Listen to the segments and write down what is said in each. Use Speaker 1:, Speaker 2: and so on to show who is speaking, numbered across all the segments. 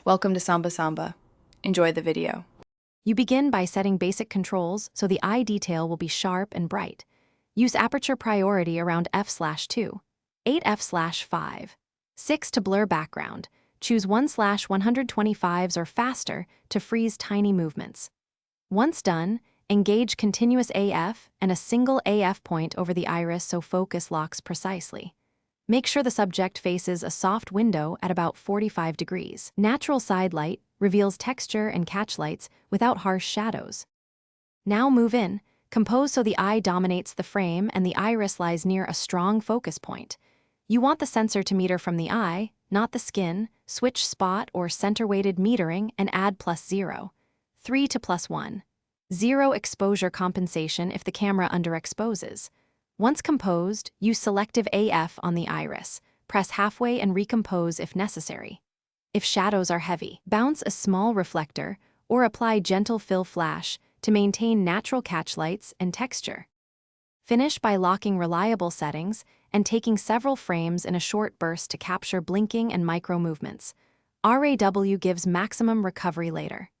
Speaker 1: Welcome to Samba Samba. Enjoy the video.
Speaker 2: You begin by setting basic controls so the eye detail will be sharp and bright. Use aperture priority around f/2, 8f/5, 6 to blur background. Choose 1/125s or faster to freeze tiny movements. Once done, engage continuous AF and a single AF point over the iris so focus locks precisely. Make sure the subject faces a soft window at about 45 degrees. Natural side light reveals texture and catch lights without harsh shadows. Now move in, compose so the eye dominates the frame and the iris lies near a strong focus point. You want the sensor to meter from the eye, not the skin. Switch spot or center-weighted metering and add +0, 3 to +1. 0 exposure compensation if the camera underexposes. Once composed, use selective AF on the iris. Press halfway and recompose if necessary. If shadows are heavy, bounce a small reflector or apply gentle fill flash to maintain natural catch lights and texture. Finish by locking reliable settings and taking several frames in a short burst to capture blinking and micro movements. RAW gives maximum recovery later.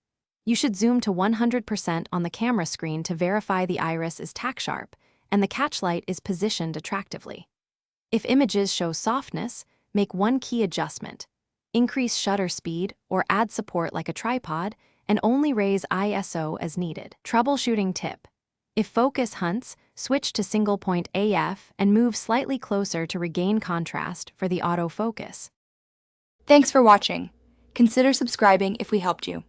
Speaker 2: You should zoom to 100% on the camera screen to verify the iris is tack sharp and the catch light is positioned attractively. If images show softness, make one key adjustment. Increase shutter speed or add support like a tripod and only raise ISO as needed. Troubleshooting tip. If focus hunts, switch to single point AF and move slightly closer to regain contrast for the autofocus.
Speaker 1: Thanks for watching. Consider subscribing if we helped you.